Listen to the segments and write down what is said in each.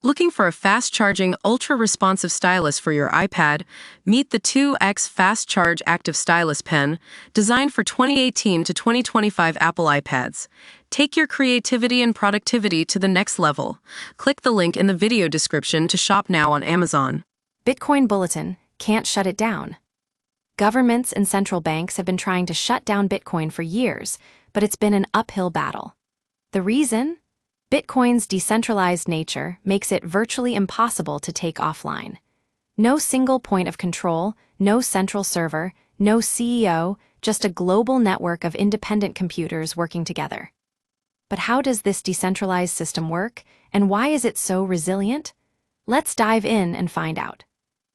Looking for a fast-charging, ultra-responsive stylus for your iPad? Meet the 2X Fast Charge Active Stylus Pen, designed for 2018 to 2025 Apple iPads. Take your creativity and productivity to the next level. Click the link in the video description to shop now on Amazon. Bitcoin Bulletin can't shut it down. Governments and central banks have been trying to shut down Bitcoin for years, but it's been an uphill battle. The reason? Bitcoin's decentralized nature makes it virtually impossible to take offline. No single point of control, no central server, no CEO, just a global network of independent computers working together. But how does this decentralized system work, and why is it so resilient? Let's dive in and find out.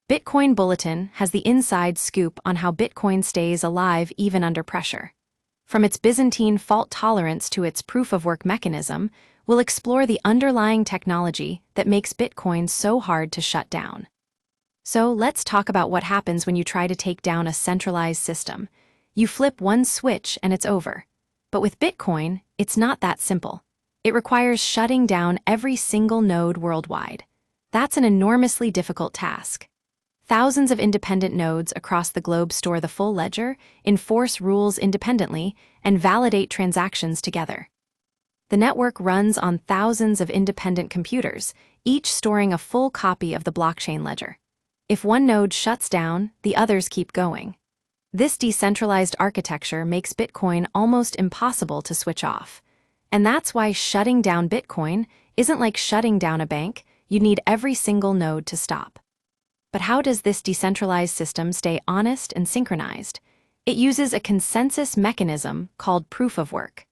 Bitcoin Bulletin has the inside scoop on how Bitcoin stays alive even under pressure. From its Byzantine fault tolerance to its proof-of-work mechanism, we'll explore the underlying technology that makes Bitcoin so hard to shut down. So let's talk about what happens when you try to take down a centralized system. You flip one switch and it's over. But with Bitcoin, it's not that simple. It requires shutting down every single node worldwide. That's an enormously difficult task. Thousands of independent nodes across the globe store the full ledger, enforce rules independently, and validate transactions together. The network runs on thousands of independent computers, each storing a full copy of the blockchain ledger. If one node shuts down, the others keep going. This decentralized architecture makes Bitcoin almost impossible to switch off. And that's why shutting down Bitcoin isn't like shutting down a bank. You need every single node to stop. But how does this decentralized system stay honest and synchronized? It uses a consensus mechanism called proof-of-work.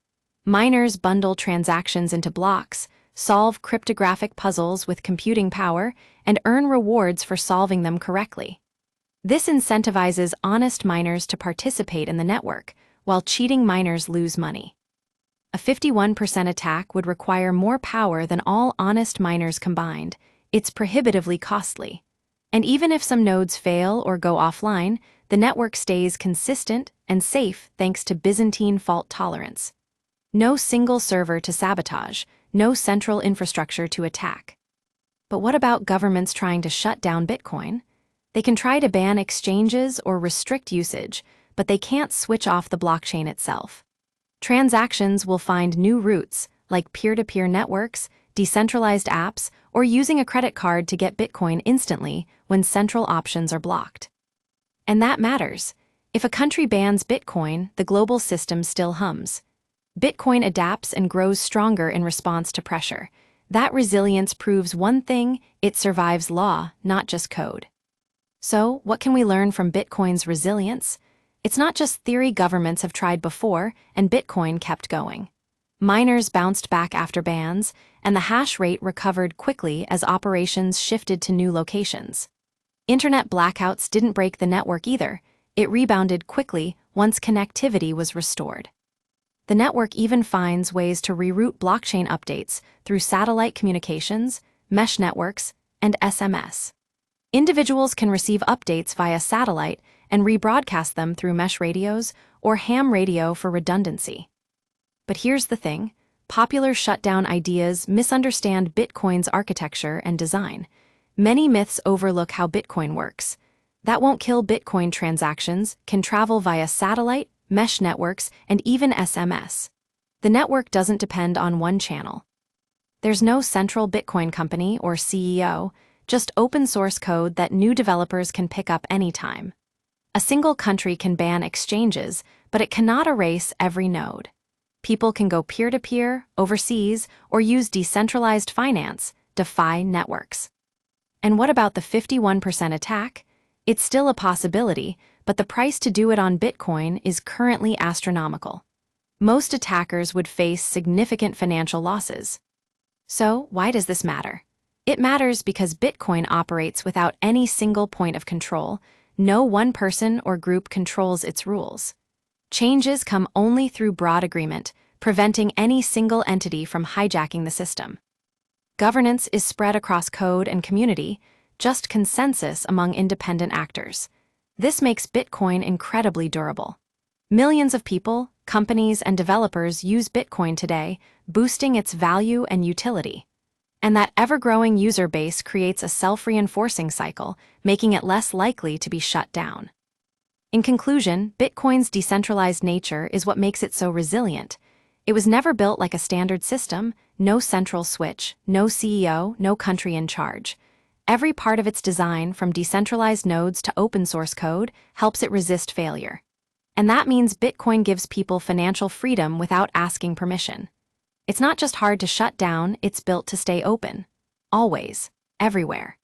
Miners bundle transactions into blocks, solve cryptographic puzzles with computing power, and earn rewards for solving them correctly. This incentivizes honest miners to participate in the network, while cheating miners lose money. A 51% attack would require more power than all honest miners combined. It's prohibitively costly. And even if some nodes fail or go offline, the network stays consistent and safe thanks to Byzantine fault tolerance. No single server to sabotage, no central infrastructure to attack. But what about governments trying to shut down Bitcoin? They can try to ban exchanges or restrict usage, but they can't switch off the blockchain itself. Transactions will find new routes, like peer-to-peer networks, decentralized apps, or using a credit card to get Bitcoin instantly when central options are blocked. And that matters. If a country bans Bitcoin, the global system still hums. Bitcoin adapts and grows stronger in response to pressure. That resilience proves one thing: it survives law, not just code. So, what can we learn from Bitcoin's resilience? It's not just theory. Governments have tried before, and Bitcoin kept going. Miners bounced back after bans, and the hash rate recovered quickly as operations shifted to new locations. Internet blackouts didn't break the network either. It rebounded quickly once connectivity was restored. The network even finds ways to reroute blockchain updates through satellite communications, mesh networks, and SMS. Individuals can receive updates via satellite and rebroadcast them through mesh radios or ham radio for redundancy. But here's the thing: popular shutdown ideas misunderstand Bitcoin's architecture and design. Many myths overlook how Bitcoin works. That won't kill Bitcoin. Transactions can travel via satellite, mesh networks, and even SMS. The network doesn't depend on one channel. There's no central Bitcoin company or CEO, just open source code that new developers can pick up anytime. A single country can ban exchanges, but it cannot erase every node. People can go peer-to-peer, overseas, or use decentralized finance, DeFi networks. And what about the 51% attack? It's still a possibility, but the price to do it on Bitcoin is currently astronomical. Most attackers would face significant financial losses. So, why does this matter? It matters because Bitcoin operates without any single point of control. No one person or group controls its rules. Changes come only through broad agreement, preventing any single entity from hijacking the system. Governance is spread across code and community, just consensus among independent actors. This makes Bitcoin incredibly durable. Millions of people, companies, and developers use Bitcoin today, boosting its value and utility. And that ever-growing user base creates a self-reinforcing cycle, making it less likely to be shut down. In conclusion, Bitcoin's decentralized nature is what makes it so resilient. It was never built like a standard system, no central switch, no CEO, no country in charge. Every part of its design, from decentralized nodes to open source code, helps it resist failure. And that means Bitcoin gives people financial freedom without asking permission. It's not just hard to shut down, it's built to stay open. Always. Everywhere.